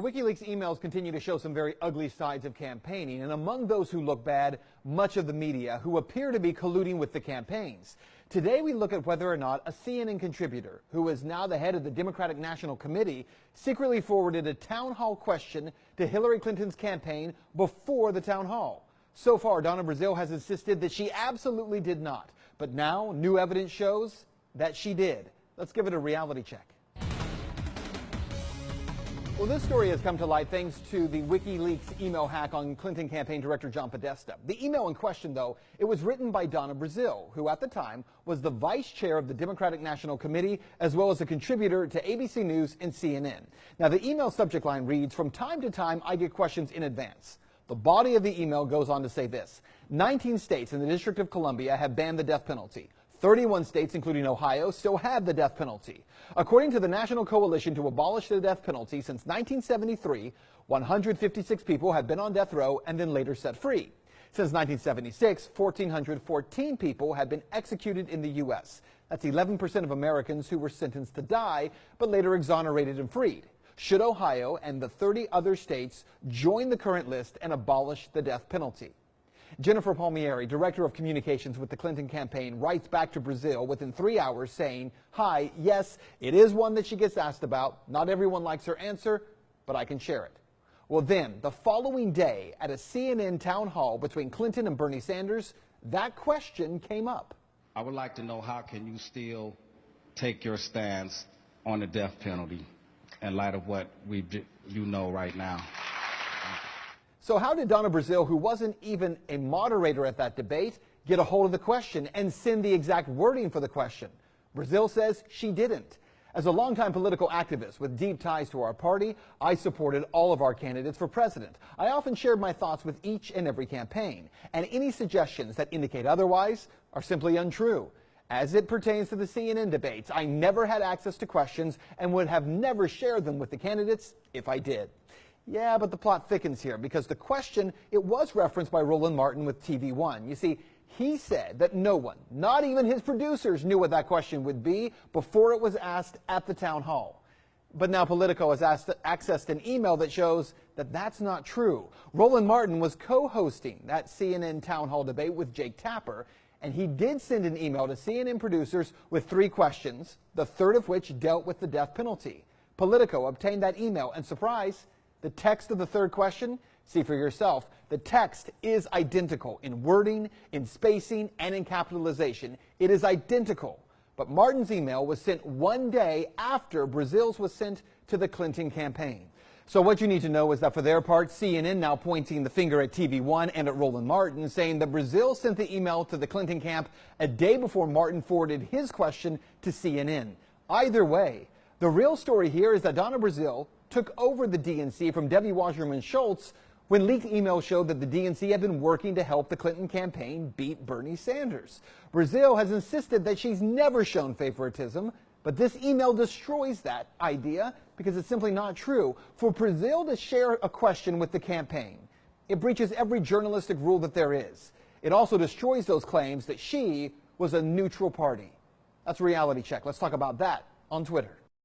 So WikiLeaks emails continue to show some very ugly sides of campaigning, and among those who look bad, much of the media who appear to be colluding with the campaigns. Today we look at whether or not a CNN contributor, who is now the head of the Democratic National Committee, secretly forwarded a town hall question to Hillary Clinton's campaign before the town hall. So far, Donna Brazile has insisted that she absolutely did not, but now new evidence shows that she did. Let's give it a reality check. Well, this story has come to light thanks to the WikiLeaks email hack on Clinton campaign director John Podesta. The email in question, though, it was written by Donna Brazile, who at the time was the vice chair of the Democratic National Committee, as well as a contributor to ABC News and CNN. Now, the email subject line reads, "From time to time, I get questions in advance." The body of the email goes on to say this: 19 states and the District of Columbia have banned the death penalty. 31 states, including Ohio, still have the death penalty. According to the National Coalition to Abolish the Death Penalty, since 1973, 156 people have been on death row and then later set free. Since 1976, 1,414 people have been executed in the U.S. That's 11% of Americans who were sentenced to die, but later exonerated and freed. Should Ohio and the 30 other states join the current list and abolish the death penalty? Jennifer Palmieri, director of communications with the Clinton campaign, writes back to Brazile within 3 hours saying, "Hi, yes, it is one that she gets asked about. Not everyone likes her answer, but I can share it." Well, then, the following day at a CNN town hall between Clinton and Bernie Sanders, that question came up. I would like to know, how can you still take your stance on the death penalty in light of what you know right now? So how did Donna Brazile, who wasn't even a moderator at that debate, get a hold of the question and send the exact wording for the question? Brazile says she didn't. As a longtime political activist with deep ties to our party, I supported all of our candidates for president. I often shared my thoughts with each and every campaign, and any suggestions that indicate otherwise are simply untrue. As it pertains to the CNN debates, I never had access to questions and would have never shared them with the candidates if I did. Yeah, but the plot thickens here, because the question, it was referenced by Roland Martin with TV1. You see, he said that no one, not even his producers, knew what that question would be before it was asked at the town hall. But now Politico has accessed an email that shows that that's not true. Roland Martin was co-hosting that CNN town hall debate with Jake Tapper, and he did send an email to CNN producers with 3 questions, the third of which dealt with the death penalty. Politico obtained that email, and surprise, the text of the third question, see for yourself, the text is identical in wording, in spacing, and in capitalization. It is identical. But Martin's email was sent one day after Brazile's was sent to the Clinton campaign. So what you need to know is that for their part, CNN now pointing the finger at TV1 and at Roland Martin, saying that Brazile sent the email to the Clinton camp a day before Martin forwarded his question to CNN. Either way, the real story here is that Donna Brazile took over the DNC from Debbie Wasserman Schultz when leaked emails showed that the DNC had been working to help the Clinton campaign beat Bernie Sanders. Brazile has insisted that she's never shown favoritism, but this email destroys that idea because it's simply not true. For Brazile to share a question with the campaign, it breaches every journalistic rule that there is. It also destroys those claims that she was a neutral party. That's a reality check. Let's talk about that on Twitter.